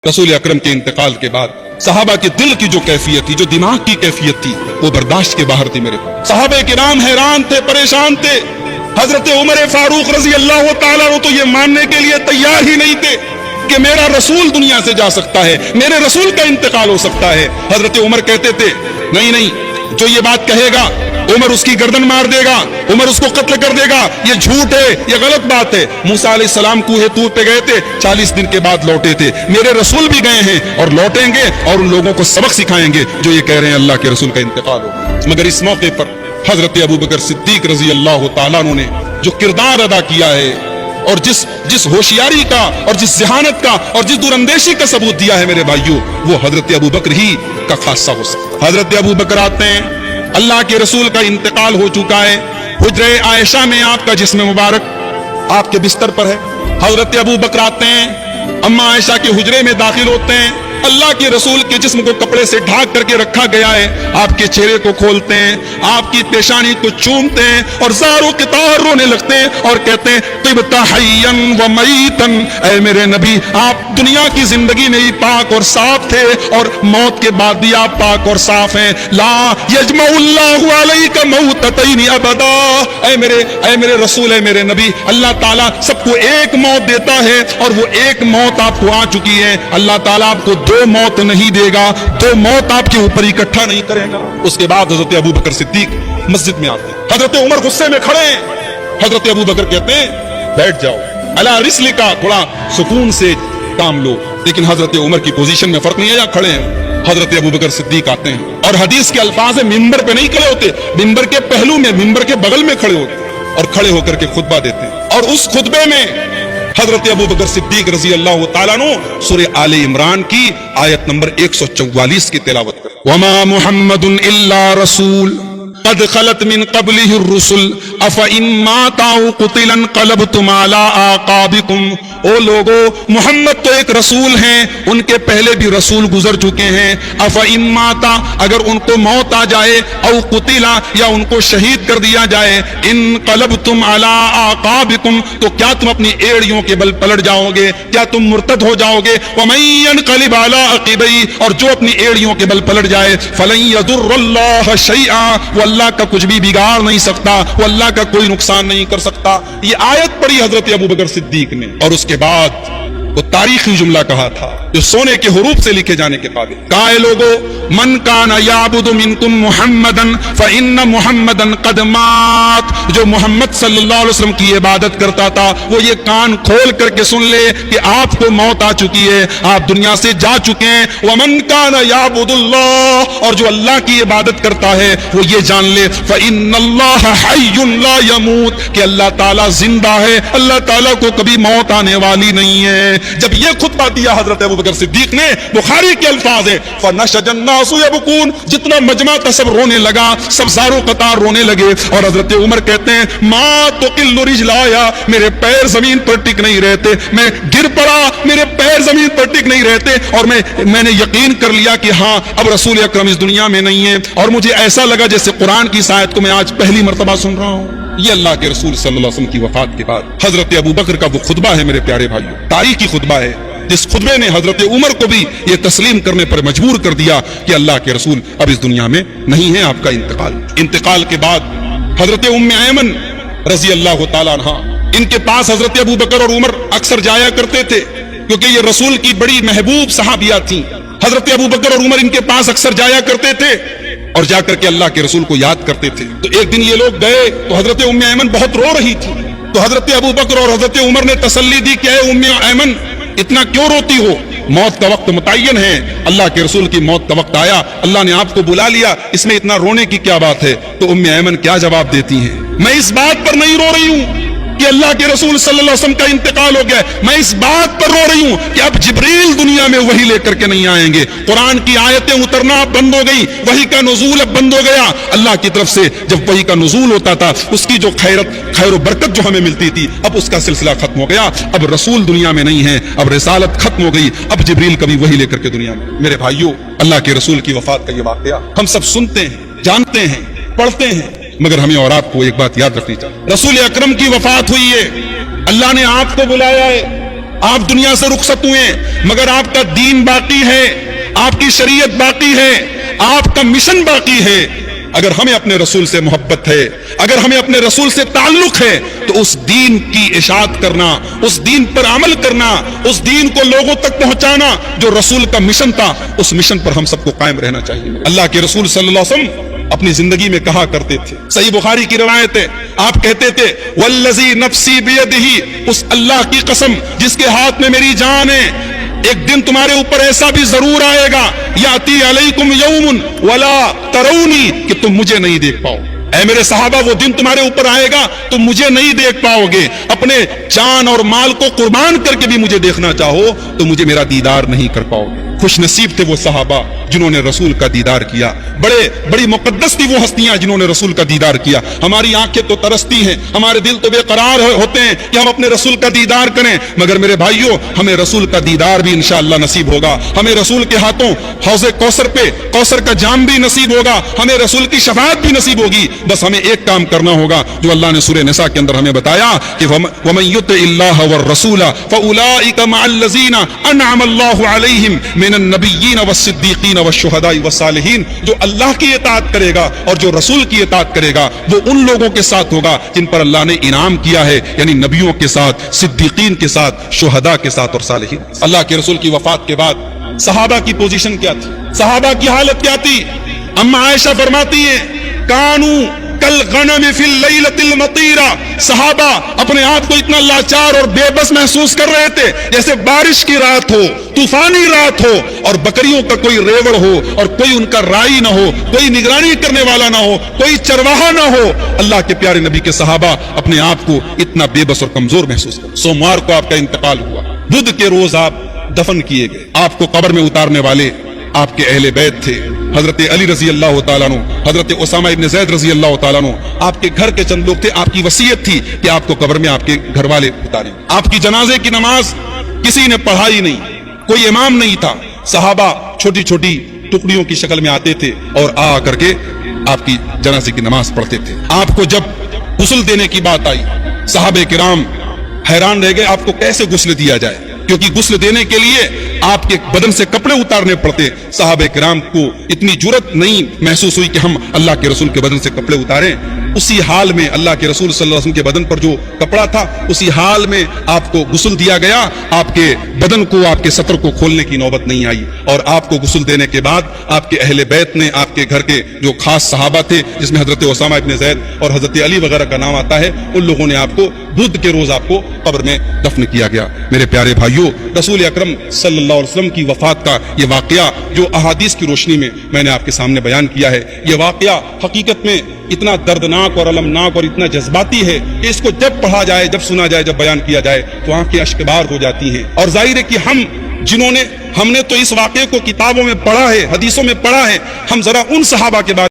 रसूल अकरम के इंतकाल के बाद सहाबा के दिल की जो कैफियत थी, जो दिमाग की कैफियत थी, वो बर्दाश्त के बाहर थी। मेरे सहाबे किराम हैरान थे, परेशान थे। हजरत उमर फारूक रजी अल्लाह ताला तो ये मानने के लिए तैयार ही नहीं थे कि मेरा रसूल दुनिया से जा सकता है, मेरे रसूल का इंतकाल हो सकता है। हजरत उमर कहते थे नहीं नहीं, जो ये बात कहेगा उमर उसकी गर्दन मार देगा, उमर उसको कत्ल कर देगा, ये झूठ है, ये गलत बात है। मूसा अलैहिस्सलाम कूहे तूर पे गए थे, 40 दिन के बाद लौटे थे। मेरे रसूल भी गए हैं और लौटेंगे और उन लोगों को सबक सिखाएंगे जो ये कह रहे हैं अल्लाह के रसूल का इंतकाल हो। मगर इस मौके पर हजरत अबू बकर सिद्दीक रजी अल्लाह तआला अन्हु ने जो किरदार अदा किया है और जिस होशियारी का और जिस जहानत का और जिस दूरंदेशी का सबूत दिया है मेरे भाइयों, वो हजरत अबू बकर ही का खासा हो सकता है। हजरत अबू बकर आते हैं, अल्लाह के रसूल का इंतकाल हो चुका है, हुज्रे आयशा में आपका जिस्म मुबारक आपके बिस्तर पर है। हजरत अबू बकर आते हैं, अम्मा आयशा के हुजरे में दाखिल होते हैं, अल्लाह के रसूल के जिस्म को कपड़े से ढाक करके रखा गया है, आपके चेहरे को खोलते हैं, आपकी पेशानी को चूमते हैं और ज़ारो के तार रोने लगते हैं और कहते हैं तिबता हय्यन व मईतन, ऐ मेरे नबी आप दुनिया की जिंदगी में ही पाक और साफ थे और मौत के बाद भी आप पाक और साफ हैं। ला यजमउल्लाहु अलैका मौततैन अबदा, ऐ मेरे रसूल, ऐ मेरे नबी, अल्लाह ताला सबको एक मौत देता है और वो एक मौत आपको आ चुकी है। अल्लाह ताला आपको दो मौत नहीं देगा, दो मौत आपके ऊपर इकट्ठा नहीं करेगा। उसके बाद हजरत अबू बकर सिद्दीक मस्जिद में आते हैं, हजरत उमर गुस्से में खड़े हैं। हजरत अबू बकर कहते हैं बैठ जाओ, अला रिस्लिका, थोड़ा सुकून से काम लो। लेकिन हजरत उमर की पोजीशन में फर्क नहीं है, या खड़े हैं। हजरत अबू बकर सिद्दीक आते हैं और हदीस के अल्फाज है मिंबर पे नहीं खड़े होते, मिंबर के पहलू में, मिंबर के बगल में खड़े होते और खड़े होकर के खुतबा देते हैं। और उस खुतबे में हजरत अबू बकर सिद्दीक रजी अल्लाह तआला अन्हु सूरह आले इमरान की आयत नंबर 144 की तिलावत करते हैं। वमा मुहम्मदुन इल्ला रसूल कद खलत मिन क़ब्लिहि रुसुल अफ़ इन माता औ क़ुतिला क़लबतुम अला आक़ाबिकुम, ओ लोगो मोहम्मद तो एक रसूल हैं, उनके पहले भी रसूल गुजर चुके हैं। अफ़ इन माता, अगर उनको मौत आ जाए, औ क़ुतिला, या उनको शहीद कर दिया जाए, इन क़लबतुम अला आक़ाबिकुम, तो क्या तुम अपनी एड़ियों के बल पलट जाओगे, क्या तुम मुर्तद हो जाओगे। वमन यनक़लिब अला अक़िबैहि, और जो अपनी एड़ियों के बल पलट जाए, फ़लन यदुर्रल्लाह शैआ, वो अल्लाह का कुछ भी बिगाड़ नहीं सकता, वो अल्लाह का कोई नुकसान नहीं कर सकता। ये आयत पढ़ी हजरत अबू बकर सिद्दीक ने और उसके बाद वो तारीखी जुमला कहा था जो सोने के हुरूफ से लिखे जाने के काबिल। काए लोगो मन काना याबुदु मिनकुम मुहम्मदन फइन्न मुहम्मदन कद मात, जो मोहम्मद सल्लल्लाहु अलैहि वसल्लम की इबादत करता था वो ये कान खोल करके सुन ले कि आपको मौत आ चुकी है, आप दुनिया से जा चुके हैं। वमन काना याबुदुल्लाह, और जो अल्लाह की इबादत करता है वो ये जान ले फइन्नल्लाह हय्युन ला यमूत, कि अल्लाह ताला जिंदा है, अल्लाह ताला को कभी मौत आने वाली नहीं है। जब ये खुतबा दिया हजरत अबू बकर सिद्दीक ने, बुखारी के अल्फाज है फनशजन नासु यबकून, जितना मजमा था सब रोने लगा, सब ज़ारो कतार रोने लगे। और हजरत उमर कहते हैं मा तुकिल्लु रिजलाया, मेरे पैर जमीन पर टिक नहीं रहते, मैं गिर पड़ा, मेरे पैर जमीन पर टिक नहीं रहते और मैंने यकीन कर लिया कि हाँ अब रसूल अकरम इस दुनिया में नहीं है। और मुझे ऐसा लगा जैसे कुरान की इस आयत को मैं आज पहली मर्तबा सुन रहा हूँ। ये अल्लाह के रसूल सल्लल्लाहु अलैहि वसल्लम की वफात के बाद हजरत अबू बकर का वो खुतबा है मेरे प्यारे भाइयों, तारीखी खुतबा है, जिस खुतबे ने हजरत उमर को भी ये तस्लीम करने पर मजबूर कर दिया कि अल्लाह के रसूल अब इस दुनिया में नहीं है, आपका इंतकाल के बाद हजरत उम्मे ऐमन रजी अल्लाह तआला अन्हा, इनके पास हजरत अबू बकर और उमर अक्सर जाया करते थे क्योंकि ये रसूल की बड़ी महबूब सहाबिया थी। हजरत अबू बकर और उमर इनके पास अक्सर जाया करते थे और जाकर के अल्लाह के रसूल को याद करते थे। तो एक दिन ये लोग गए तो हजरत उम्मे ऐमन बहुत रो रही थी, तो हजरत अबू बकर और हजरत उमर ने तसल्ली दी कि उम्मे ऐमन इतना क्यों रोती हो, मौत का वक्त मुतय्यन है, अल्लाह के रसूल की मौत का वक्त आया, अल्लाह ने आपको बुला लिया, इसमें इतना रोने की क्या बात है। तो उम्मे ऐमन क्या जवाब देती हैं, मैं इस बात पर नहीं रो रही हूँ कि अल्लाह के रसूल सल्लल्लाहु अलैहि वसल्लम का इंतकाल हो गया, मैं इस बात पर रो रही हूँ कि अब जिब्रील दुनिया में वही लेकर के नहीं आएंगे, कुरान की आयतें उतरना अब बंद हो गई, वही का नुज़ूल अब बंद हो गया। अल्लाह की तरफ से जब वही का नुज़ूल होता था उसकी जो खैर बरकत जो हमें मिलती थी अब उसका सिलसिला खत्म हो गया, अब रसूल दुनिया में नहीं है, अब रिसालत खत्म हो गई, अब जिब्रील कभी वही लेकर के दुनिया में। मेरे भाइयों, अल्लाह के रसूल की वफात का ये वाक़या हम सब सुनते हैं, जानते हैं, पढ़ते हैं, मगर हमें और आपको एक बात याद रखनी चाहिए, रसूल अकरम की वफात हुई है, अल्लाह ने आपको बुलाया है, آپ دنیا سے رخصت ہوئے مگر آپ کا دین باقی ہے، آپ کی شریعت باقی ہے، آپ کا مشن باقی ہے۔ اگر ہمیں اپنے رسول سے محبت ہے، اگر ہمیں اپنے رسول سے تعلق ہے، تو اس دین کی اشاعت کرنا، اس دین پر عمل کرنا، اس دین کو لوگوں تک پہنچانا جو رسول کا مشن تھا، اس مشن پر ہم سب کو قائم رہنا چاہیے۔ اللہ کے رسول صلی اللہ علیہ وسلم اپنی زندگی میں کہا کرتے تھے، صحیح بخاری کی روایت ہے، آپ کہتے تھے والذی نفسی بیدہ، اس اللہ کی قسم جس کے ہاتھ میں میری جان ہے، ایک دن تمہارے اوپر ایسا بھی ضرور آئے گا یاتی علیکم یوم ولا ترونی، کہ تم مجھے نہیں دیکھ پاؤ۔ اے میرے صحابہ، وہ دن تمہارے اوپر آئے گا تم مجھے نہیں دیکھ پاؤ گے، اپنے جان اور مال کو قربان کر کے بھی مجھے دیکھنا چاہو تو مجھے میرا دیدار نہیں کر پاؤ گے۔ خوش نصیب تھے وہ صحابہ جنہوں نے رسول کا دیدار کیا، بڑی مقدس تھی وہ ہستیاں جنہوں نے رسول کا دیدار کیا۔ ہماری آنکھیں تو ترستی ہیں، ہمارے دل تو بے قرار ہوتے ہیں کہ ہم اپنے رسول کا دیدار کریں، مگر میرے بھائیوں ہمیں رسول کا دیدار بھی انشاءاللہ نصیب ہوگا، ہمیں رسول کے ہاتھوں حوض کوثر پہ کوثر کا جام بھی نصیب ہوگا، ہمیں رسول کی شفاعت بھی نصیب ہوگی۔ بس ہمیں ایک کام کرنا ہوگا جو اللہ نے سورہ نساء کے اندر ہمیں بتایا کہ وَمَن يُطِعِ اللَّهَ وَالرَّسُولَ فَأُولَٰئِكَ مَعَ الَّذِينَ أَنْعَمَ اللَّهُ عَلَيْهِمْ مِنَ النَّبِيِّينَ والصدیقین والشہداء والصالحین۔ جو اللہ کی اطاعت کرے گا اور جو رسول کی اطاعت کرے گا وہ ان لوگوں کے ساتھ ہوگا جن پر اللہ نے انعام کیا ہے، یعنی نبیوں کے ساتھ، صدیقین کے ساتھ، شہداء کے ساتھ اور صالحین۔ اللہ کے رسول کی وفات کے بعد صحابہ کی پوزیشن کیا تھی، صحابہ کی حالت کیا تھی؟ اما عائشہ فرماتی ہیں کانو کالغنم فی اللیلۃ المطیرہ، صحابہ اپنے آپ کو اتنا لاچار اور بے بس محسوس کر رہے تھے جیسے بارش کی رات ہو، طوفانی رات ہو، اور بکریوں کا کوئی ریوڑ ہو اور کوئی ان کا رائی نہ ہو، کوئی نگرانی کرنے والا نہ ہو، کوئی چرواہا نہ ہو۔ اللہ کے پیارے نبی کے صحابہ اپنے آپ کو اتنا بے بس اور کمزور محسوس کر۔ سوموار کو آپ کا انتقال ہوا، بدھ کے روز آپ دفن کیے گئے۔ آپ کو قبر میں اتارنے والے آپ کے اہل بیت تھے، حضرت علی رضی اللہ تعالیٰ عنہ، حضرت اسامہ ابن زید رضی اللہ تعالیٰ عنہ، آپ کے گھر کے چند لوگ تھے۔ آپ کی وصیت تھی کہ آپ کو قبر میں آپ کے گھر والے اتاریں۔ آپ کی جنازے کی نماز کسی نے پڑھائی نہیں، کوئی امام نہیں تھا، صحابہ چھوٹی چھوٹی ٹکڑیوں کی شکل میں آتے تھے اور آ کر کے آپ کی جنازے کی نماز پڑھتے تھے۔ آپ کو جب غسل دینے کی بات آئی، صحابہ کرام حیران رہ گئے آپ کو کیسے غسل دیا جائے، کیونکہ غسل دینے کے لیے آپ کے بدن سے کپڑے اتارنے پڑتے۔ صحابہ کرام کو اتنی جرت نہیں محسوس ہوئی کہ ہم اللہ کے رسول کے بدن سے کپڑے اتاریں۔ اسی حال میں اللہ کے رسول صلی اللہ علیہ وسلم کے بدن پر جو کپڑا تھا اسی حال میں آپ کو غسل دیا گیا۔ آپ کے بدن کو، آپ کے سطر کو کھولنے کی نوبت نہیں آئی، اور آپ کو غسل دینے کے بعد آپ کے اہل بیت نے، آپ کے گھر کے جو خاص صحابہ تھے جس میں حضرت اسامہ ابن زید اور حضرت علی وغیرہ کا نام آتا ہے، ان لوگوں نے آپ کو بدھ کے روز آپ کو قبر میں دفن کیا گیا۔ میرے پیارے بھائیوں، رسول اکرم صلی اللہ علیہ وسلم کی وفات کا یہ واقعہ جو احادیث کی روشنی میں نے آپ کے سامنے بیان کیا ہے، یہ واقعہ حقیقت میں اتنا دردناک اور المناک اور اتنا جذباتی ہے کہ اس کو جب پڑھا جائے، جب سنا جائے، جب بیان کیا جائے تو آنکھیں اشکبار ہو جاتی ہیں۔ اور ظاہر ہے کہ ہم نے تو اس واقعے کو کتابوں میں پڑھا ہے، حدیثوں میں پڑھا ہے، ہم ذرا ان صحابہ کے بارے